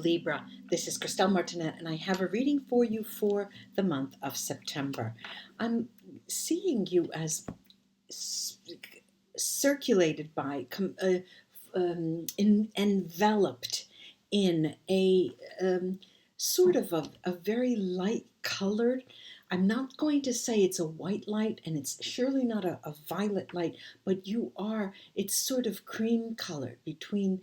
Libra. This is Christelle Martinette, and I have a reading for you for the month of September. I'm seeing you as circulated by, enveloped in a sort of a very light colored. I'm not going to say it's a white light, and it's surely not a violet light, but it's sort of cream colored between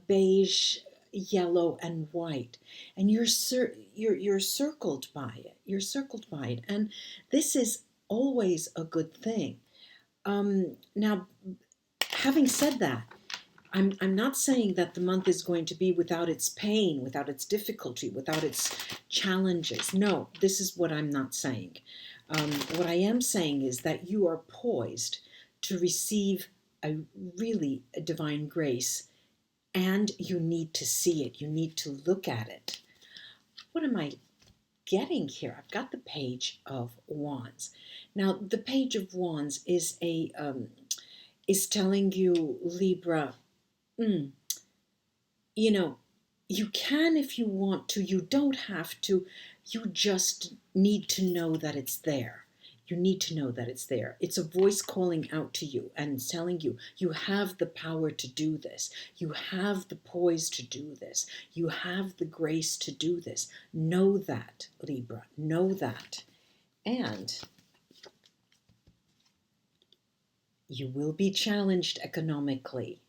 beige, yellow, and white, and you're circled by it. You're circled by it, and this is always a good thing. Now, having said that, I'm not saying that the month is going to be without its pain, without its difficulty, without its challenges. No, this is what I'm not saying. What I am saying is that you are poised to receive a divine grace, and you need to see it. You need to look at it. What am I getting here? I've got the Page of Wands. Now, the Page of Wands is telling you, Libra, you can if you want to. You don't have to. You just need to know that it's there. You need to know that it's there. It's a voice calling out to you and telling you, you have the power to do this. You have the poise to do this. You have the grace to do this. Know that, Libra. Know that. And you will be challenged economically.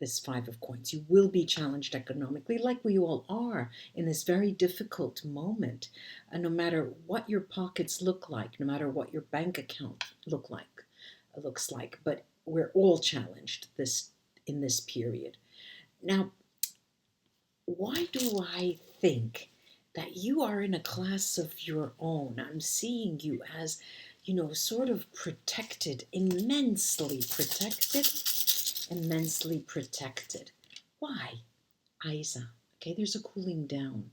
This Five of Coins. You will be challenged economically, like we all are in this very difficult moment. And no matter what your pockets look like, no matter what your bank account looks like, but we're all challenged in this period. Now, why do I think that you are in a class of your own? I'm seeing you as, sort of protected, immensely protected. Why? Isa. Okay, there's a cooling down.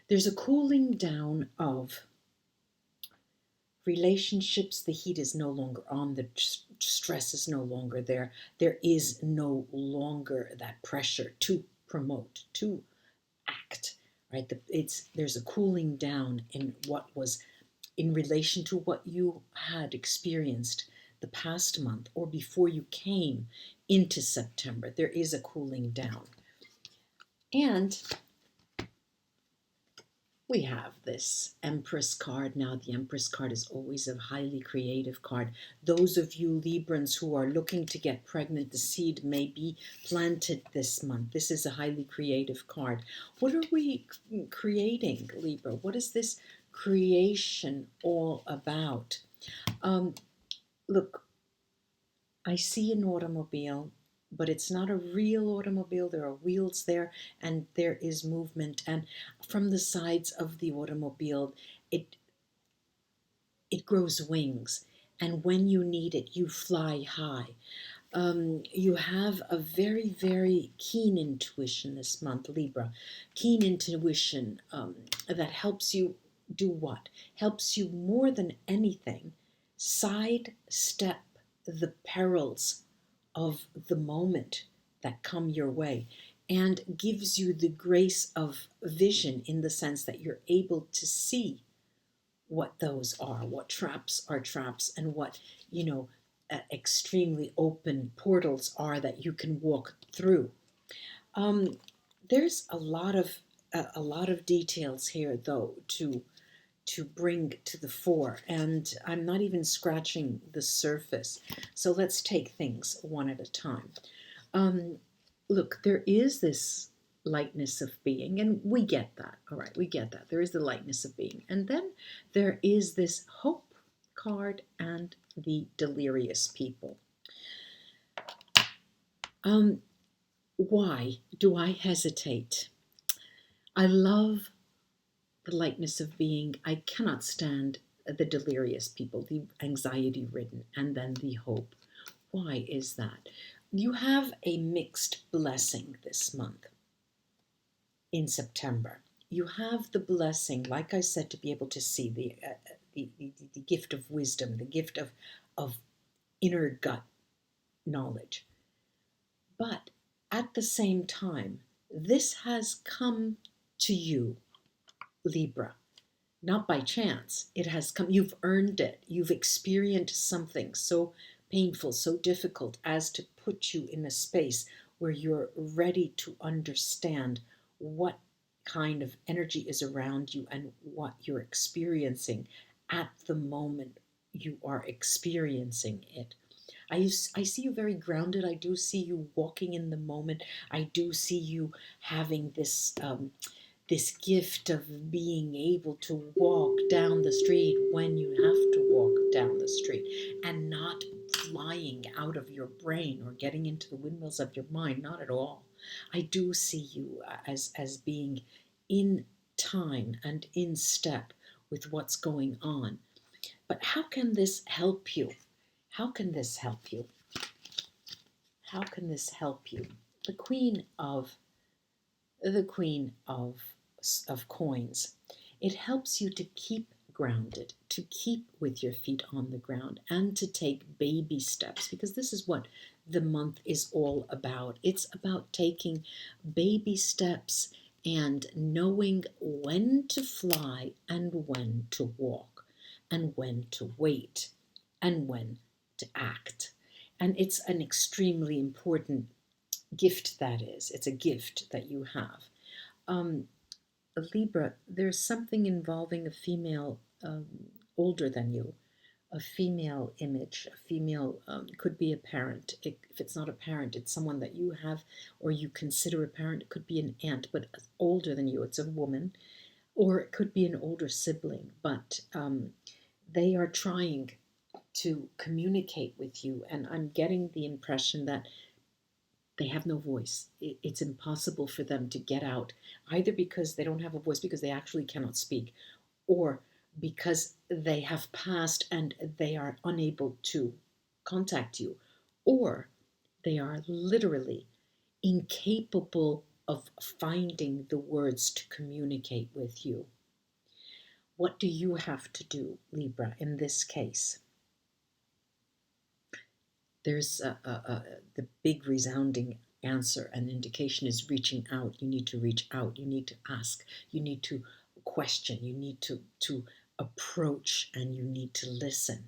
There's a cooling down of relationships. The heat is no longer on. The stress is no longer there. There is no longer that pressure to promote, to act, right? There's a cooling down in what was in relation to what you had experienced the past month or before you came into September. There is a cooling down. And we have this Empress card. Now, the Empress card is always a highly creative card. Those of you Librans who are looking to get pregnant, the seed may be planted this month. This is a highly creative card. What are we creating, Libra? What is this creation all about? Look, I see an automobile, but it's not a real automobile. There are wheels there, and there is movement. And from the sides of the automobile, it grows wings. And when you need it, you fly high. You have a very, very keen intuition this month, Libra. Keen intuition that helps you do what? Helps you more than anything sidestep the perils of the moment that come your way, and gives you the grace of vision in the sense that you're able to see what those are, what traps are traps, and what, extremely open portals are that you can walk through. There's a lot of details here, though, to bring to the fore, and I'm not even scratching the surface. So let's take things one at a time. Look, there is this lightness of being, and we get that. All right, we get that. There is the lightness of being. And then there is this hope card and the delirious people. Why do I hesitate? I love the lightness of being. I cannot stand the delirious people, the anxiety ridden, and then the hope. Why is that? You have a mixed blessing this month in September. You have the blessing, like I said, to be able to see the gift of wisdom, the gift of inner gut knowledge. But at the same time, This has come to you, Libra, not by chance. It has come, you've earned it. You've experienced something so painful, so difficult as to put you in a space where you're ready to understand what kind of energy is around you and what you're experiencing at the moment you are experiencing it. I see you very grounded. I do see you walking in the moment. I do see you having this gift of being able to walk down the street when you have to walk down the street and not flying out of your brain or getting into the windmills of your mind. Not at all. I do see you as being in time and in step with what's going on. But how can this help you? How can this help you? How can this help you? The Queen of the Queen of Coins. It helps you to keep grounded, to keep with your feet on the ground, and to take baby steps, because this is what the month is all about. It's about taking baby steps and knowing when to fly and when to walk, and when to wait, and when to act. And it's an extremely important gift that is. It's a gift that you have. Um, Libra, there's something involving a female older than you, a female image, a female, could be a parent. If it's not a parent, it's someone that you have or you consider a parent. It could be an aunt, but older than you, it's a woman. Or it could be an older sibling, but they are trying to communicate with you. And I'm getting the impression that they have no voice. It's impossible for them to get out, either because they don't have a voice because they actually cannot speak, or because they have passed and they are unable to contact you, or they are literally incapable of finding the words to communicate with you. What do you have to do, Libra, in this case? There's the big resounding answer and indication is reaching out. You need to reach out. You need to ask. You need to question. You need to approach, and you need to listen.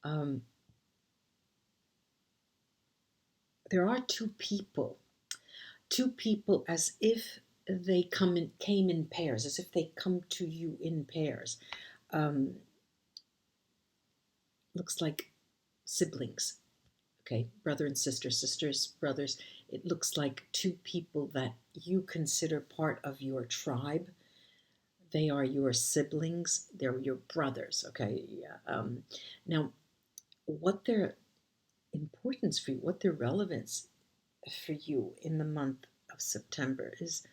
Um, there are two people as if they came in pairs, as if they come to you in pairs. Um, looks like siblings. Okay, brother and sister, sisters, brothers. It looks like two people that you consider part of your tribe. They are your siblings, they're your brothers, okay? Yeah. Now, what their importance for you, what their relevance for you in the month of September is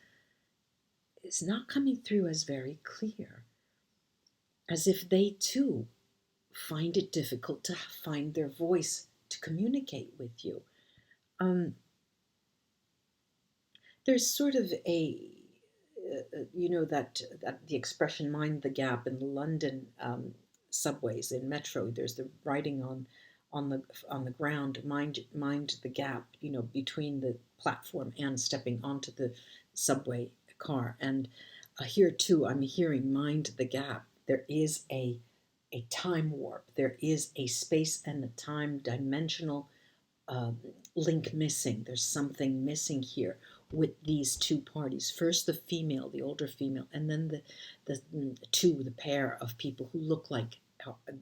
not coming through as very clear, as if they too find it difficult to find their voice to communicate with you. Um, there's sort of you know that the expression "mind the gap" in the London subways in metro. There's the writing on the ground, mind the gap, you know, between the platform and stepping onto the subway car. And here too, I'm hearing mind the gap. There is a time warp. There is a space and a time dimensional um, link missing. There's something missing here with these two parties. First, the female, the older female, and then the pair of people who look like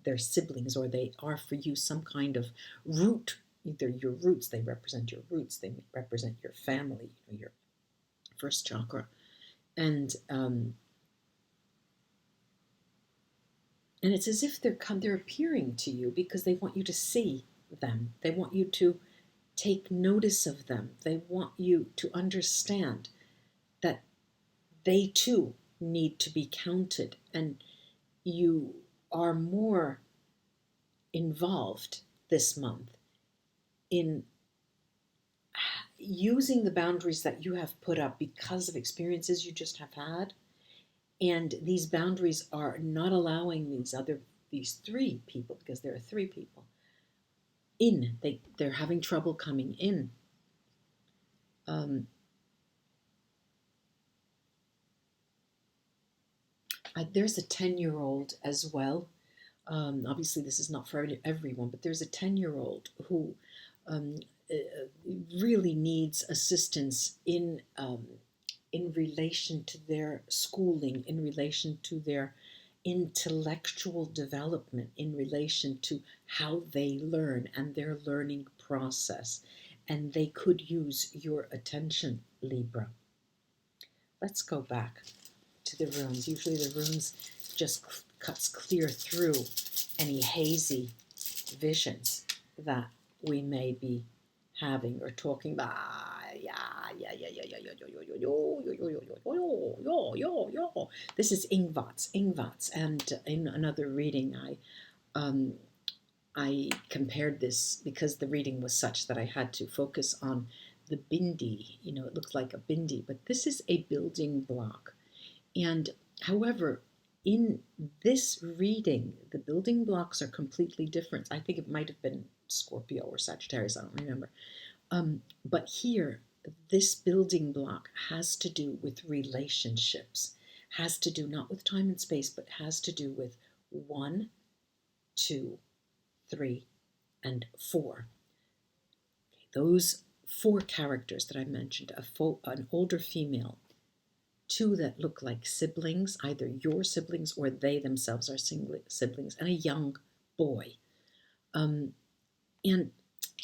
their siblings, or they are for you some kind of root. Either your roots, they represent your roots, they represent your family, you know, your first chakra, and and it's as if they're appearing to you because they want you to see them. They want you to take notice of them. They want you to understand that they too need to be counted, and you are more involved this month in using the boundaries that you have put up because of experiences you just have had. And these boundaries are not allowing these three people, because there are three people in, they're having trouble coming in. um, There's a 10-year-old as well. Obviously, this is not for everyone, but there's a 10-year-old who um, really needs assistance in relation to their schooling, in relation to their intellectual development, in relation to how they learn and their learning process. And they could use your attention, Libra. Let's go back to the runes. Usually the runes just cuts clear through any hazy visions that we may be having or talking about. This is Ingvats, and in another reading, um, I compared this because the reading was such that I had to focus on the bindi. It looked like a bindi, but this is a building block. And however, in this reading, the building blocks are completely different. I think it might have been Scorpio or Sagittarius, I don't remember. But here, this building block has to do with relationships, has to do not with time and space, but has to do with 1, 2, 3, and 4. Okay, those 4 characters that I mentioned, an older female, 2 that look like siblings, either your siblings or they themselves are siblings, and a young boy. And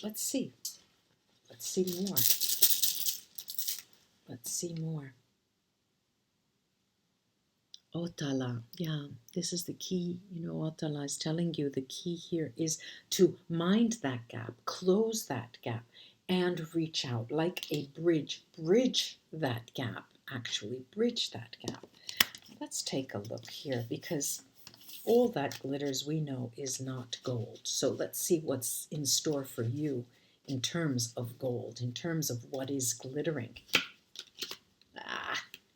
let's see more. Let's see more. Otala, yeah, this is the key. Otala is telling you the key here is to mind that gap, close that gap, and reach out like a bridge. Bridge that gap, actually, bridge that gap. Let's take a look here, because all that glitters, we know, is not gold. So let's see what's in store for you in terms of gold, in terms of what is glittering.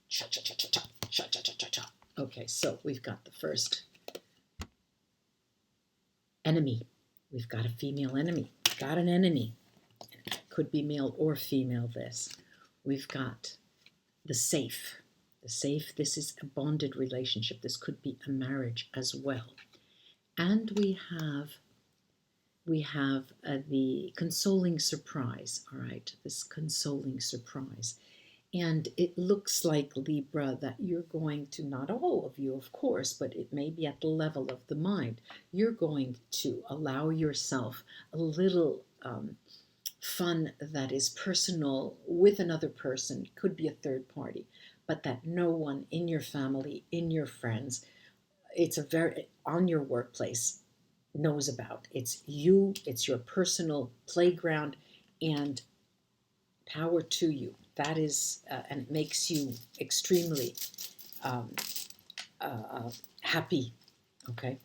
Cha-cha-cha-cha-cha, cha-cha-cha-cha-cha. Okay, so we've got the first enemy. We've got a female enemy. Got an enemy. Could be male or female, this. We've got the safe. The safe, this is a bonded relationship. This could be a marriage as well. And we have the consoling surprise, all right? This consoling surprise. And it looks like, Libra, that you're going to, not all of you, of course, but it may be at the level of the mind, you're going to allow yourself a little fun that is personal with another person, could be a third party, but that no one in your family, in your friends, on your workplace knows about. It's you, it's your personal playground, and power to you. That is, and it makes you extremely um, happy. Okay.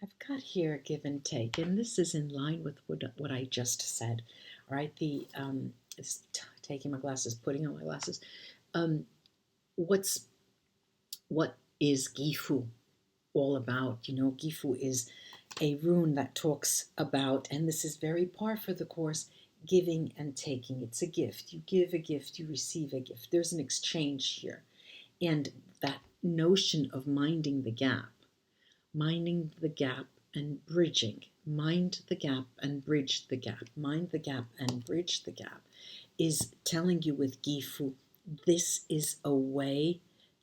I've got here give and take, and this is in line with what I just said. All right. Taking my glasses, putting on my glasses. What is Gifu all about? Gifu is a rune that talks about, and this is very par for the course, giving and taking. It's a gift. You give a gift, you receive a gift. There's an exchange here. And that notion of minding the gap and bridging, mind the gap and bridge the gap, mind the gap and bridge the gap, is telling you with Gifu, this is a way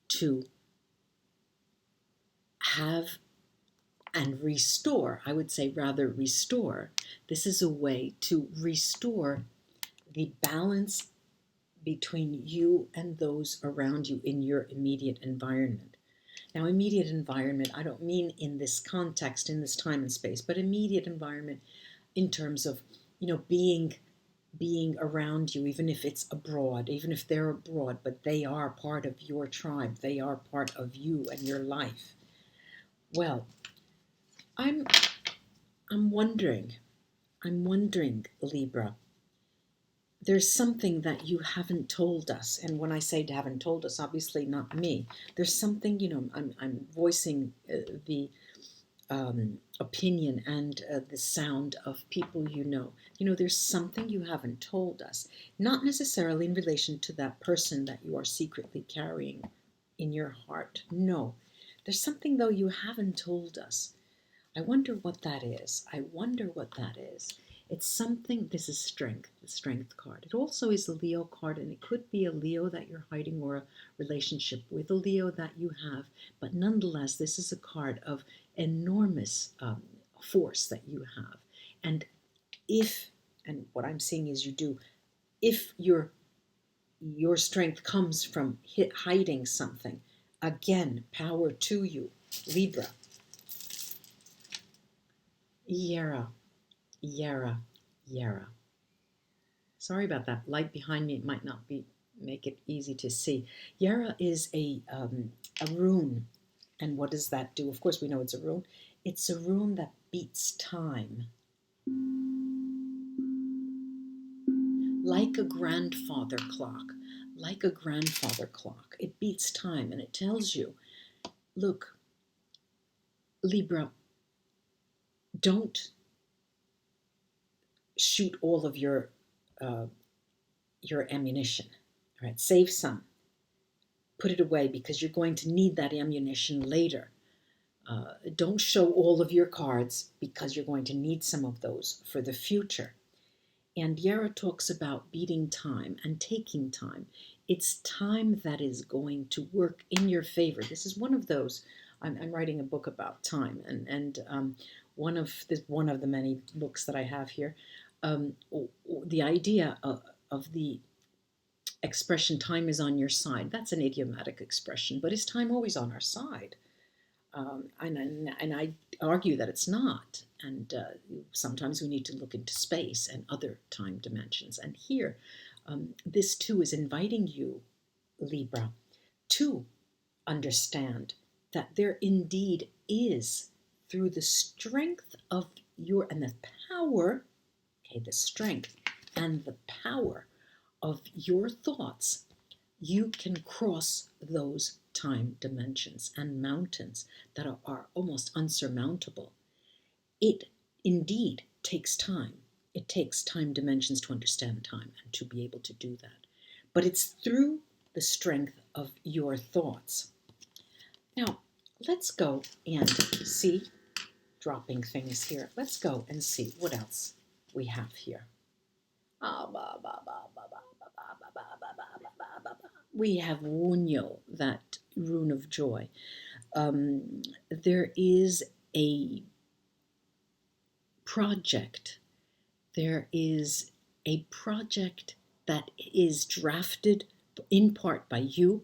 to have and restore. I would say rather restore. This is a way to restore the balance between you and those around you in your immediate environment. Now, immediate environment, I don't mean in this context, in this time and space, but immediate environment in terms of, being around you, even if it's abroad, even if they're abroad, but they are part of your tribe, they are part of you and your life. Well, I'm wondering, Libra, there's something that you haven't told us. And when I say haven't told us, obviously not me. There's something, I'm voicing the opinion and the sound of people there's something you haven't told us. Not necessarily in relation to that person that you are secretly carrying in your heart. No. There's something, though, you haven't told us. I wonder what that is. I wonder what that is. It's something, this is strength, the strength card. It also is a Leo card, and it could be a Leo that you're hiding or a relationship with a Leo that you have. But nonetheless, this is a card of enormous force that you have. And if, and what I'm seeing is you do, if your strength comes from hiding something, again, power to you, Libra. Yera, Yera, Yera. Sorry about that. Light behind me, it might not make it easy to see. Yera is a rune. And what does that do? Of course, we know it's a rune. It's a rune that beats time. Like a grandfather clock. Like a grandfather clock. It beats time, and it tells you, look, Libra, don't shoot all of your ammunition. All right, save some. Put it away because you're going to need that ammunition later. Don't show all of your cards because you're going to need some of those for the future. And Yara talks about beating time and taking time. It's time that is going to work in your favor. This is one of those. I'm writing a book about time, and one of the many books that I have here. The idea of the expression "time is on your side." That's an idiomatic expression, but is time always on our side? And I argue that it's not. And sometimes we need to look into space and other time dimensions. And here, this too is inviting you, Libra, to understand that there indeed is, through the strength of and the power, okay, the strength and the power of your thoughts, you can cross those time dimensions and mountains that are almost unsurmountable. It indeed takes time. It takes time dimensions to understand time and to be able to do that. But it's through the strength of your thoughts. Now, let's go and see, dropping things here. Let's go and see what else we have here. We have Wunyo, that rune of joy. There is a project. There is a project that is drafted in part by you,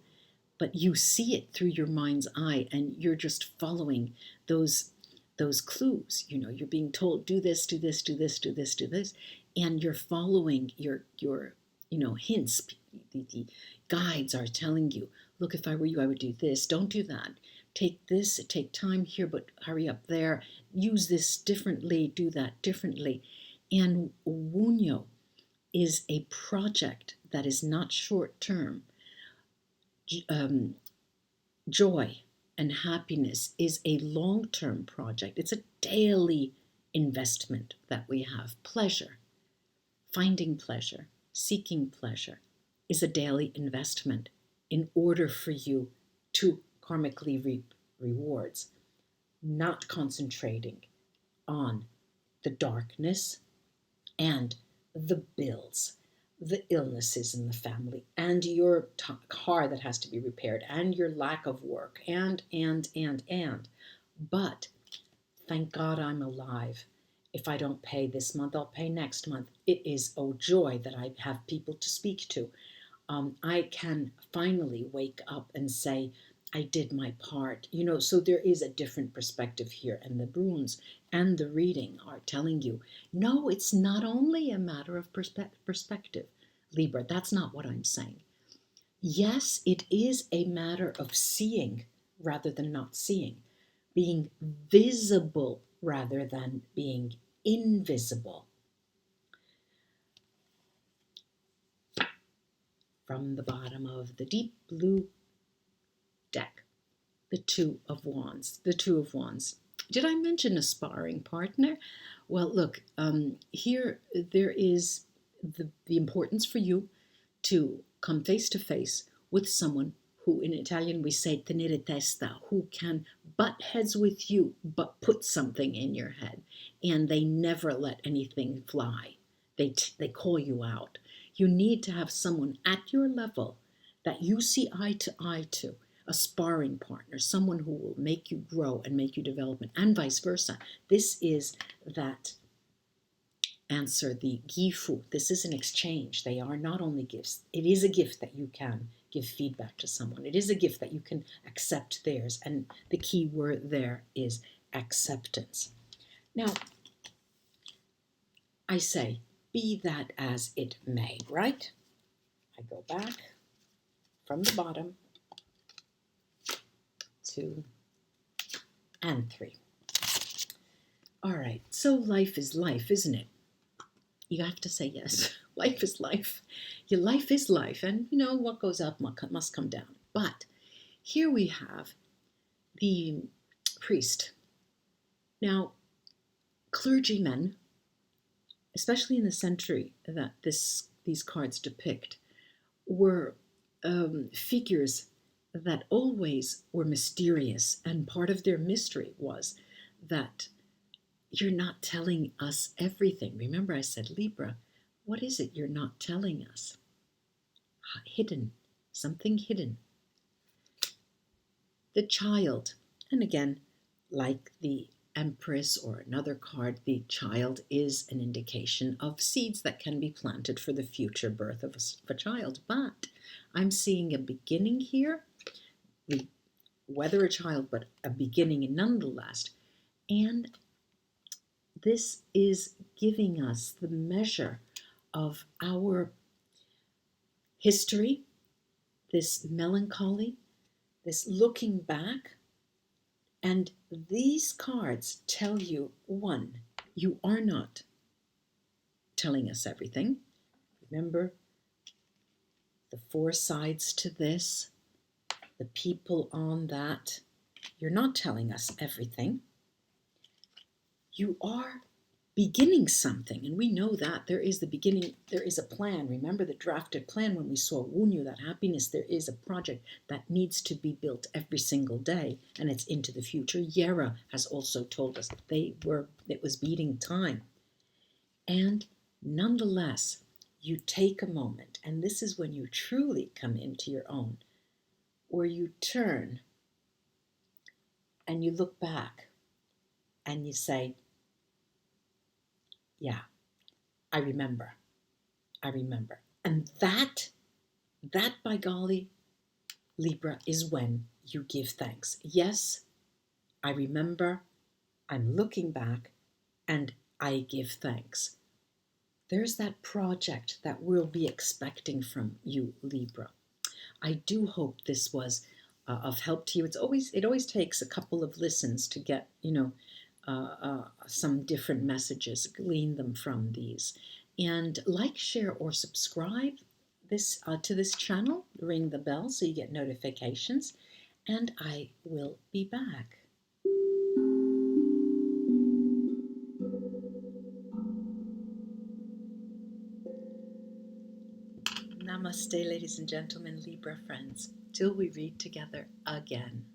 but you see it through your mind's eye, and you're just following those clues. You know, you're being told, do this, do this, do this, do this, do this, and you're following your hints. The guides are telling you, look, if I were you, I would do this. Don't do that. Take this, take time here, but hurry up there. Use this differently, do that differently. And Wunyo is a project that is not short term. Joy and happiness is a long-term project. It's a daily investment that we have. Pleasure, finding pleasure, seeking pleasure is a daily investment in order for you to karmically reap rewards, not concentrating on the darkness and the bills, the illnesses in the family, and your car that has to be repaired, and your lack of work, and. But thank God I'm alive. If I don't pay this month, I'll pay next month. It is, oh joy, that I have people to speak to. I can finally wake up and say, I did my part. So there is a different perspective here, and the runes and the reading are telling you, no, it's not only a matter of perspective, Libra. That's not what I'm saying. Yes, it is a matter of seeing rather than not seeing, being visible rather than being invisible. From the bottom of the deep blue deck, the Two of Wands. The Two of Wands. Did I mention a sparring partner? Well, look, here there is the importance for you to come face to face with someone who in Italian we say tenere testa, who can butt heads with you but put something in your head, and they never let anything fly. They call you out. You need to have someone at your level that you see eye to eye to, a sparring partner, someone who will make you grow and make you develop, and vice versa. This is that answer, the gifu. This is an exchange. They are not only gifts. It is a gift that you can give feedback to someone. It is a gift that you can accept theirs. And the key word there is acceptance. Now, I say, be that as it may, right? I go back from the bottom, 2 and 3. All right, so life is life, isn't it? You have to say yes. Life is life. Your life is life, and you know what goes up must come down. But here we have the priest. Now, clergymen, especially in the century that these cards depict, were figures that always were mysterious, and part of their mystery was that you're not telling us everything. Remember, I said, Libra, what is it you're not telling us? Hidden, something hidden. The child, and again, like the Empress or another card, the child is an indication of seeds that can be planted for the future birth of a child. But I'm seeing a beginning here, whether a child, but a beginning nonetheless. And this is giving us the measure of our history, this melancholy, this looking back. And these cards tell you, one, you are not telling us everything. Remember the 4 sides to this, the people on that. You're not telling us everything. You are beginning something, and we know that there is the beginning, there is a plan. Remember the drafted plan when we saw Wunyu, that happiness, there is a project that needs to be built every single day, and it's into the future. Yera has also told us it was beating time. And nonetheless, you take a moment, and this is when you truly come into your own, where you turn and you look back and you say, yeah, I remember. And that by golly, Libra, is when you give thanks. Yes, I remember, I'm looking back, and I give thanks. There's that project that we'll be expecting from you, Libra. I do hope this was of help to you. It always takes a couple of listens to get, some different messages, glean them from these. And like, share, or subscribe to this channel. Ring the bell so you get notifications. And I will be back. Namaste, ladies and gentlemen, Libra friends, till we read together again.